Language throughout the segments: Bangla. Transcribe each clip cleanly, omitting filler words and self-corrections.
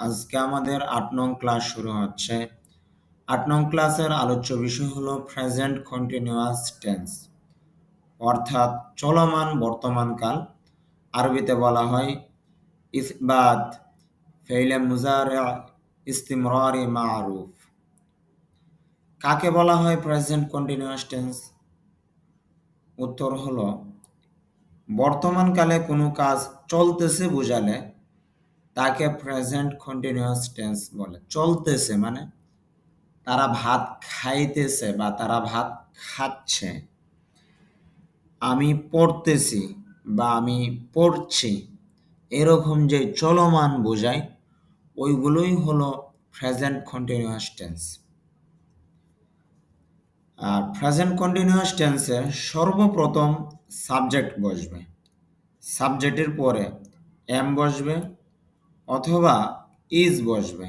আজকে আমাদের ৮ নং ক্লাস শুরু হচ্ছে। ৮ নং ক্লাসের আলোচ্য বিষয় হলো প্রেজেন্ট কন্টিনিউয়াস টেন্স, অর্থাৎ চলমান বর্তমানকাল। আরবিতে বলা হয় ইসবাত ফেইলে মুজারে ইস্তিমরারি মারুফ। কাকে বলা হয় প্রেজেন্ট কন্টিনিউয়াস টেন্স? উত্তর হলো বর্তমানকালে কোনো কাজ চলতেছে বোঝালে তাকে প্রেজেন্ট কন্টিনিউয়াস টেন্স বলে। চলতেছে মানে তারা ভাত খাইতেছে বা তারা ভাত খাচ্ছে। আমি পড়তেছি বা আমি পড়ছি, এরকম যে চলমান বোঝায় ওইগুলোই হলো প্রেজেন্ট কন্টিনিউয়াস টেন্স। আর প্রেজেন্ট কন্টিনিউয়াস টেন্সে সর্বপ্রথম সাবজেক্ট বসবে, সাবজেক্টের পরে এম বসবে অথবা ইজ বসবে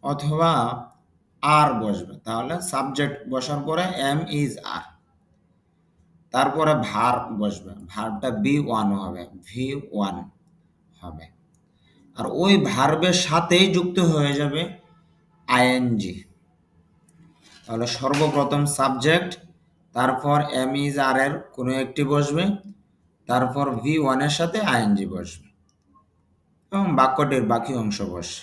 অথবা আর বসবে। তাহলে সাবজেক্ট বসার পরে এম ইজ আর, তারপরে ভার্ব বসবে, ভার্বটা বি1 হবে, ভি1 হবে। আর ওই ভার্বের সাথেই যুক্ত হয়ে যাবে আইএনজি। তাহলে সর্বপ্রথম সাবজেক্ট, তারপর এম ইজ আর এর কোনো একটি বসবে, তারপর ভি1 এর সাথে আইএনজি বসবে এবং বাক্যটির বাকি অংশ বসে।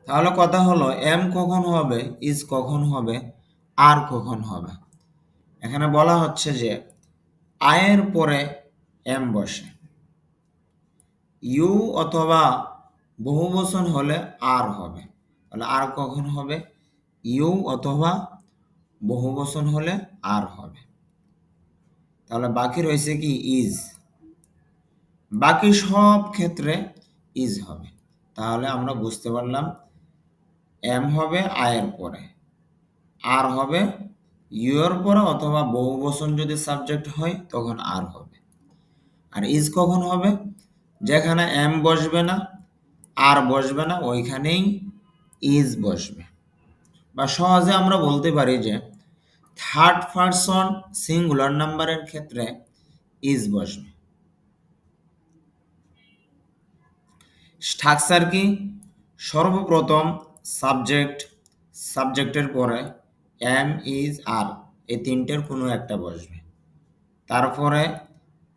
তাহলে কথা হলো এম কখন হবে, ইজ কখন হবে, আর কখন হবে। এখানে বলা হচ্ছে যে আয়ের পরে এম বসে, ইউ অথবা বহুবচন হলে আর হবে। তাহলে আর কখন হবে? ইউ অথবা বহুবচন হলে আর হবে। তাহলে বাকি রয়েছে কি? ইজ। বাকি সব ক্ষেত্রে ইজ হবে। তাহলে আমরা বুঝতে পারলাম এম হবে আয়ের পরে, আর হবে ইউ এর পরে অথবা বহুবচন যদি সাবজেক্ট হয় তখন আর হবে। আর ইজ কখন হবে? যেখানে এম বসবে না, আর বসবে না, ওইখানেই ইজ বসবে। বা সহজে আমরা বলতে পারি যে থার্ড পারসন সিঙ্গুলার নাম্বারের ক্ষেত্রে ইজ বসবে। স্ট্রাকচার কি? সর্বপ্রথম সাবজেক্ট, সাবজেক্টের পরে এম ইজ আর, এই তিনটের কোনো একটা বসবে। তারপরে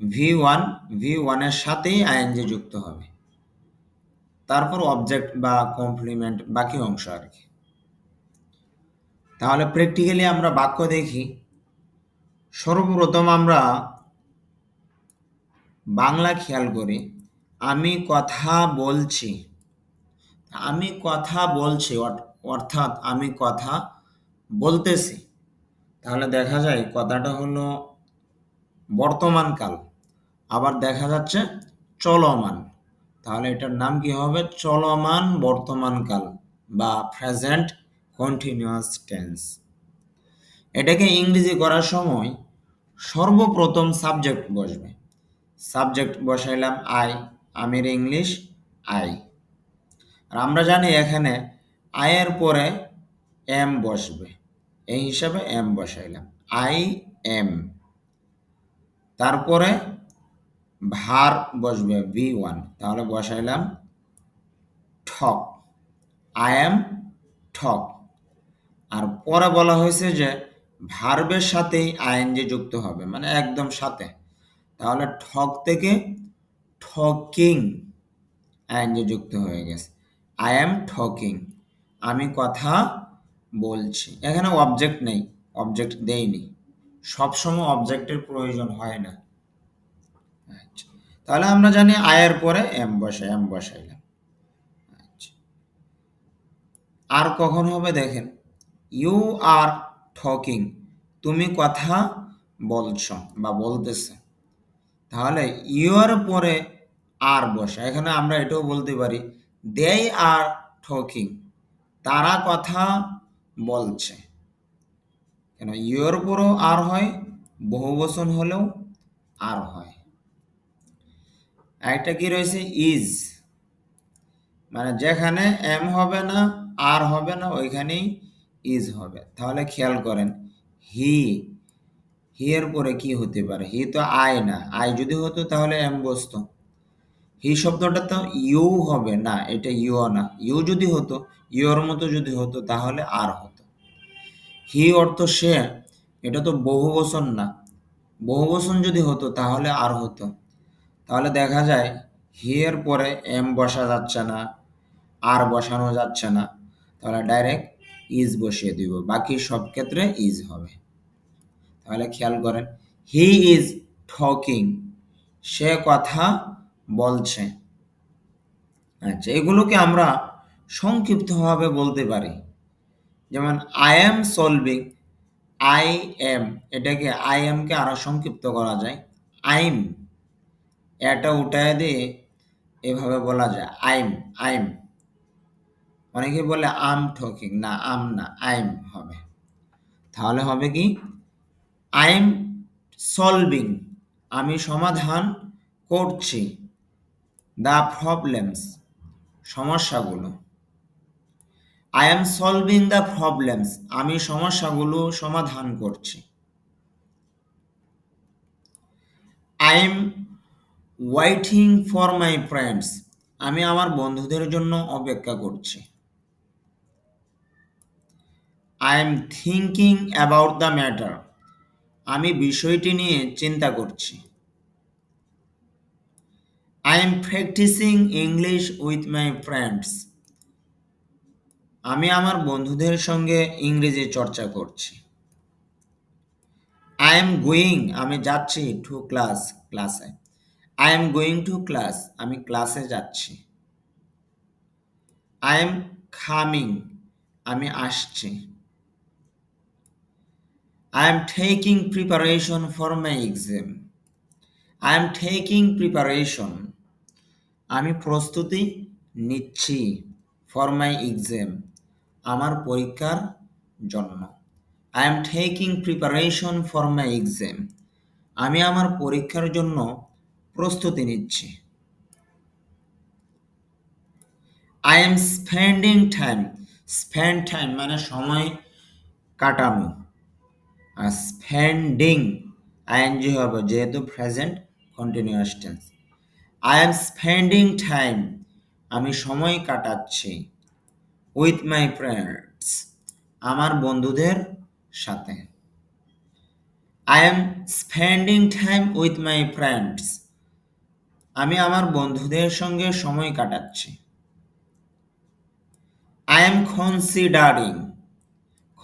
ভি1, ভি1 এর সাথেই আইএনজি যুক্ত হবে। তারপর অবজেক্ট বা কমপ্লিমেন্ট, বাকি অংশ আর কি। তাহলে প্র্যাকটিক্যালি আমরা বাক্য দেখি। সর্বপ্রথম আমরা বাংলা খেয়াল করি, আমি কথা বলছি। আমি কথা বলছি অর্থাৎ আমি কথা বলতেছি। তাহলে দেখা যায় কথাটা হলো বর্তমানকাল, আবার দেখা যাচ্ছে চলমান। তাহলে এটার নাম কি হবে? চলমান বর্তমানকাল বা প্রেজেন্ট কন্টিনিউয়াস টেন্স। এটাকে ইংরেজি করার সময় সর্বপ্রথম সাবজেক্ট বসবে। সাবজেক্ট বসাইলাম আই, আমির ইংলিশ আই। আর আমরা জানি এখানে আয়ের পরে এম বসবে, এই হিসাবে এম বসাইলাম, আই এম। তারপরে ভার বসবে ভি1, তাহলে বসাইলাম ঠক, আই এম ঠক। আর পরে বলা হয়েছে যে ভার্বের সাথেই আইএনজি যুক্ত হবে, মানে একদম সাথে। তাহলে ঠক থেকে ঠকিং, আইএনজি যুক্ত হয়ে গেছে, আই এম ঠকিং, আমি কথা বলছি। এখানে অবজেক্ট নেই, অবজেক্ট দেইনি, সবসময় অবজেক্টের প্রয়োজন হয় না। আচ্ছা, তাহলে আমরা জানি আয়ের পরে এম বসে, এম বসাইলাম। আচ্ছা, আর কখন হবে দেখেন, ইউ আর টকিং, তুমি কথা বলছ বা বলতেছ। তাহলে ইউর পরে আর বসে, এখানে আমরা এটাও বলতে পারি দে আর টকিং, তারা কথা বলছে। কেন? ইউর পরেও আর হয়, বহুবচন হলেও আর হয়। একটা কি রয়েছে? ইজ, মানে যেখানে এম হবে না, আর হবে না, ওইখানেই ইজ হবে। তাহলে খেয়াল করেন, হি, হি এর পরে কি হতে পারে? হি তো আই না, আই যদি হতো তাহলে এম বসতো। হি শব্দটা তো ইউ হবে না, এটা ইউ না। ইউ যদি হতো, ইউর মতো যদি হতো তাহলে আর হতো। হি অর্থ সে, এটা তো বহুবচন না। বহুবচন যদি হতো তাহলে আর হতো। তাহলে দেখা যায় হি এর পরে এম বসা যাচ্ছে না, আর বসানো যাচ্ছে না, তাহলে ডাইরেক্ট ইজ বসিয়ে দিব, বাকি সব ক্ষেত্রে ইজ হবে। তাহলে খেয়াল করেন, হি ইজ টকিং, সে কথা বলছে। আচ্ছা, এগুলোকে আমরা সংক্ষিপ্তভাবে বলতে পারি। যেমন I am solving, I am, এটাকে আই এমকে আরো সংক্ষিপ্ত করা যায় আইম, এটা উঠায় দিয়ে এভাবে বলা যায় আইম, আইম। অনেকে বলে আম টকিং, না আম না, আইম হবে। তাহলে হবে কি, আইম সলভিং, আমি সমাধান করছি, দ্য প্রবলেমস, সমস্যাগুলো। I am solving the problems, আমি সমস্যাগুলো সমাধান করছি। I am waiting for my friends, আমি আমার বন্ধুদের জন্য অপেক্ষা করছি। I am thinking about the matter, আমি বিষয়টি নিয়ে চিন্তা করছি। I am practising English with my friends, আমি আমার বন্ধুদের সঙ্গে ইংরেজি চর্চা করছি। আই এম গোয়িং, আমি যাচ্ছি, টু ক্লাস, ক্লাসে। I am going to class, আমি ক্লাসে যাচ্ছি। আই এম কামিং, আমি আসছি। I am taking preparation for my exam, I am taking preparation, আমি প্রস্তুতি নিচ্ছি, ফর মাই এক্সাম, আমার পরীক্ষার জন্য। I am taking preparation for my exam, আমি আমার পরীক্ষার জন্য প্রস্তুতি নিচ্ছি। I am spending time, spend time মানে সময় কাটানো, আর স্পেন্ডিং আইএনজি হবে যেহেতু present continuous tense. I am spending time, আমি সময় কাটাচ্ছি, উইথ মাই ফ্রেন্ডস, আমার বন্ধুদের সাথে। I am spending time with my friends, আমি আমার বন্ধুদের সঙ্গে সময় কাটাচ্ছি। I am considering,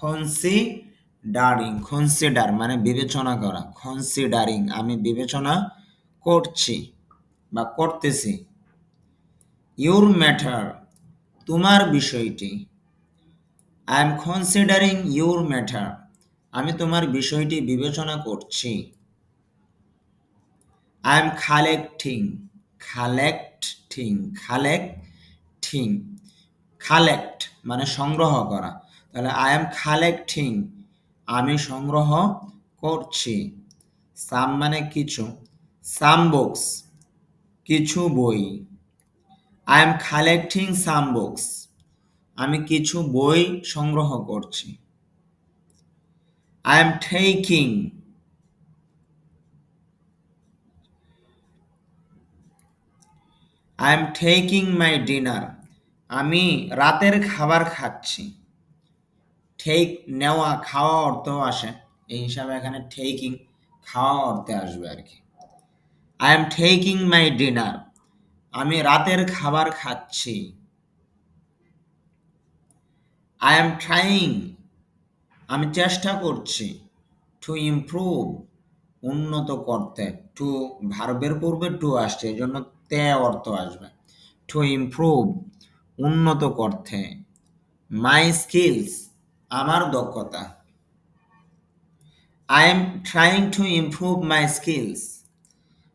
considering, consider মানে বিবেচনা করা, কনসিডারিং আমি বিবেচনা করছি বা করতেছি। ইউর ম্যাটার, তোমার বিষয়টি। I am considering your matter, আমি তোমার বিষয়টি বিবেচনা করছি। I M collecting, collecting, collecting, collect মানে সংগ্রহ করা, তাহলে আই এম কালেক্টিং, আমি সংগ্রহ করছি। সাম মানে কিছু, সাম বুকস, কিছু বই। I am collecting some books, আমি কিছু বই সংগ্রহ করছি। I am taking, I am taking my dinner, আমি রাতের খাবার খাচ্ছি। টেক নেওয়া, খাওয়া অর্থও আসে, এই হিসাবে এখানে টেকিং খাওয়া অর্থে আসবে আর কি। I am taking my dinner, আমি রাতের খাবার খাচ্ছি। আই এম ট্রাইং, আমি চেষ্টা করছি। টু ইমপ্রুভ, উন্নত করতে, টু ভার্বের পূর্বে টু আসছে এই জন্য তে অর্থ আসবে। টু ইমপ্রুভ, উন্নত করতে। মাই স্কিলস, আমার দক্ষতা। I am trying to improve my skills,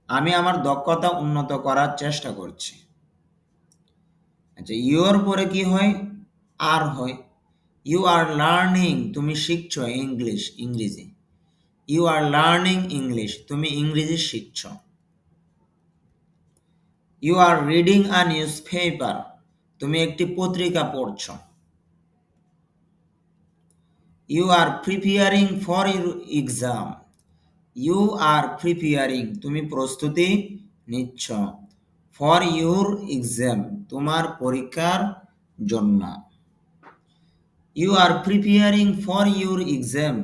আমি আমার দক্ষতা উন্নত করার চেষ্টা করছি। আচ্ছা, ইউর পরে কি হয়, আর হয়। ইউ আর লার্নিং, তুমি শিখছো ইংলিশ, ইংরেজি। ইউ আর লার্নিং ইংলিশ, তুমি ইংরেজি শিখছ। You are reading a newspaper, তুমি একটি পত্রিকা পড়ছ। You are preparing for your exam, you are preparing, তুমি প্রস্তুতি নিচ্ছ, ফর ইউর এক্সাম, তোমার পরীক্ষার জন্য। You are preparing for your exam,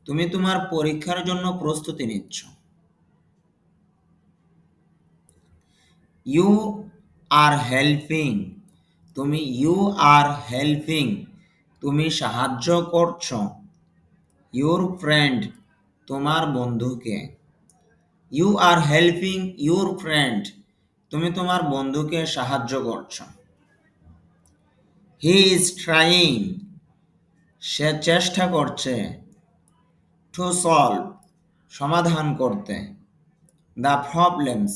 তুমি তোমার পরীক্ষার জন্য প্রস্তুতি নিচ্ছ। You are helping, you are helping, তুমি সাহায্য করছো। ইউর ফ্রেন্ড, তোমার বন্ধুকে। You are helping your friend, তুমি তোমার বন্ধুকে সাহায্য করছো। হি ইজ ট্রাইং, সে চেষ্টা করছে। টু সলভ, সমাধান করতে। দ্য প্রবলেমস,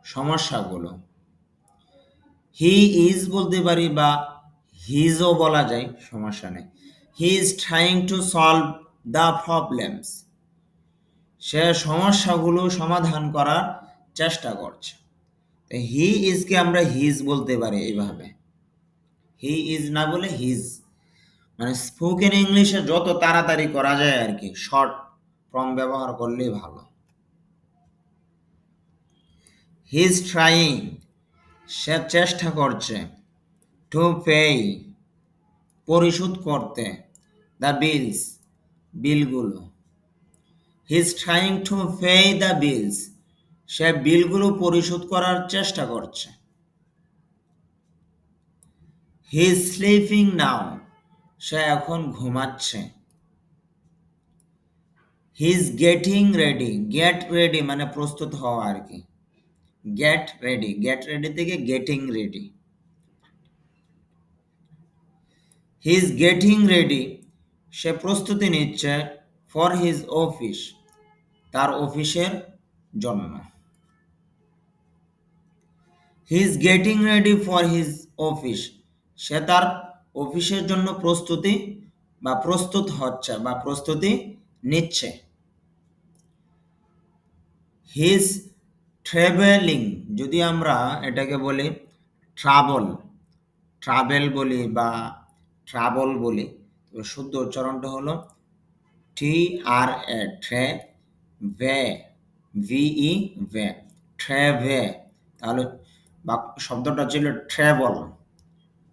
সমস্যাগুলো। হি ইজ বলতে পারি বা হিজও বলা যায়, সমস্যা নেই। He is trying to solve the problems, সে সমস্যাগুলো সমাধান করার চেষ্টা করছে। হি ইজকে আমরা হিজ বলতে পারি এইভাবে, হি ইজ না বলে হিজ, মানে স্পোকেন ইংলিশে যত তাড়াতাড়ি করা যায় আর কি, শর্ট ফর্ম ব্যবহার করলেই ভালো। হি ইজ ট্রাইং, সে চেষ্টা করছে। টু পে, পরিশোধ করতে। দ্য বিলস, বিলগুলো। He is trying to pay the bills, সে বিলগুলো পরিশোধ করার চেষ্টা করছে। হি ইজ স্লিপিং নাও, সে এখন ঘুমাচ্ছে। He is getting ready, get ready মানে প্রস্তুত হওয়া আর কি। গেট রেডি, গেট রেডি থেকে getting ready. He is getting ready, সে প্রস্তুতি নিচ্ছে। ফর হিজ অফিস, তার অফিসের জন্য। He is getting ready for his office, সে তার অফিসের জন্য প্রস্তুত হচ্ছে বা প্রস্তুতি নিচ্ছে। হি ইজ ট্রাভেলিং, যদি আমরা এটাকে বলি ট্রাভেল বলি বা ট্রাভেল বলি, তো শুদ্ধ উচ্চারণটা হলো টি আর এ, ট্রে ভে, ভিই ভে, ট্রেভে। তাহলে শব্দটা ছিল ট্রাভেল,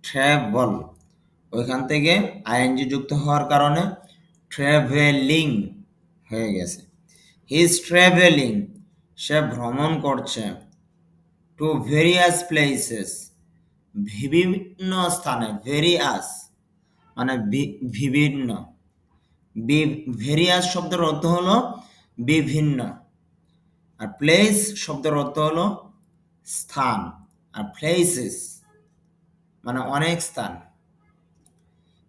ট্রাভেল, ওইখান থেকে আইএনজি যুক্ত হওয়ার কারণে ট্রাভেলিং হয়ে গেছে। হি ইজ ট্রাভেলিং, সে ভ্রমণ করছে। টু ভেরিয়াস প্লেসেস, বিভিন্ন স্থানে। ভেরিয়াস মানে বিভিন্ন। ভেরিয়াস শব্দের অর্থ হলো বিভিন্ন, আর প্লেস শব্দের অর্থ হলো স্থান, আর প্লেসেস মানে অনেক স্থান।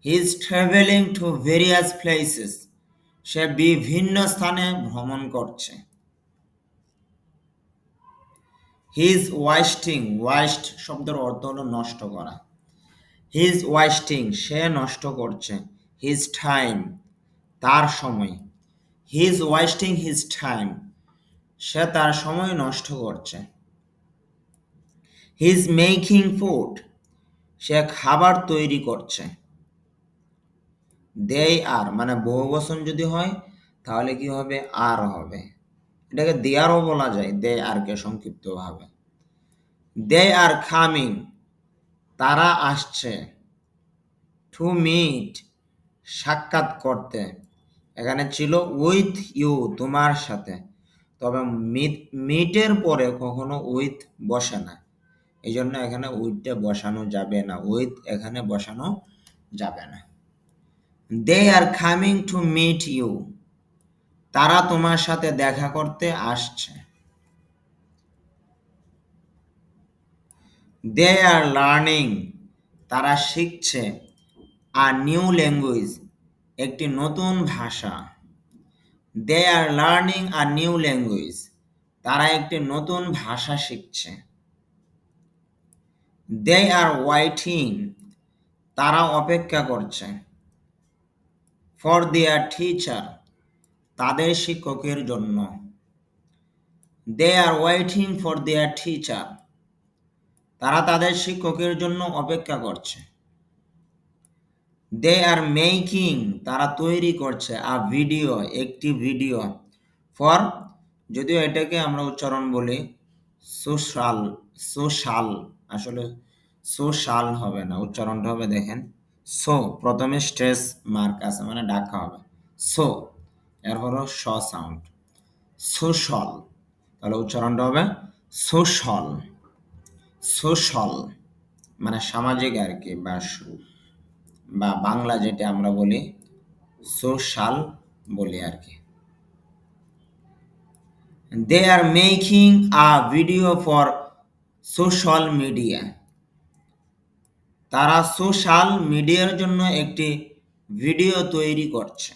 He is travelling to various places, সে বিভিন্ন স্থানে ভ্রমণ করছে। হি ইজ ওয়েস্টিং, ওয়েস্ট শব্দের অর্থ হলো নষ্ট করা। হি ইজ ওয়েস্টিং, সে নষ্ট করছে। হিজ টাইম, তার সময়। He is wasting his time, সে তার সময় নষ্ট করছে। হি ইজ মেকিং ফুড, সে খাবার তৈরি করছে। দে আর মানে বহুবচন যদি হয় তাহলে কি হবে, আর হবে। এটাকে দেয়ারও বলা যায়, দে আরকে সংক্ষিপ্তভাবে। দে আর কামিং, তারা আসছে। টু মিট, সাক্ষাৎ করতে। এখানে ছিল উইথ ইউ, তোমার সাথে, তবে মিটের পরে কখনো উইথ বসে না, এই জন্য এখানে উইথটা বসানো যাবে না, উইথ এখানে বসানো যাবে না। They are coming to meet you, তারা তোমার সাথে দেখা করতে আসছে। দে আর লার্নিং, তারা শিখছে। আর নিউ ল্যাঙ্গুয়েজ, একটি নতুন ভাষা। They are learning a new language, তারা একটি নতুন ভাষা শিখছে। দে আর ওয়েটিং, তারা অপেক্ষা করছে। ফর দেয়ার টিচার, তাদের শিক্ষকের জন্য। They are waiting for their teacher, তারা তাদের শিক্ষকের জন্য অপেক্ষা করছে। দে আর মেকিং, তারা তৈরি করছে। আ ভিডিও, একটি ভিডিও। ফর, যদিও এটাকে আমরা উচ্চারণ বলি সোশ্যাল, সোশ্যাল, আসলে সোশ্যাল হবে না, উচ্চারণটা হবে দেখেন সো, প্রথমে স্ট্রেস মার্ক আছে মানে ডাকা হবে সো, এরপরও স সাউন্ড, সোশ্যাল, তাহলে উচ্চারণটা হবে সোশ্যাল, সোশ্যাল মানে সামাজিক আর কি, বা বাংলা যেটা আমরা বলি সোশ্যাল বলি আর কি। They are making a video for social media. তারা সোশ্যাল মিডিয়ার জন্য একটি ভিডিও তৈরি করছে।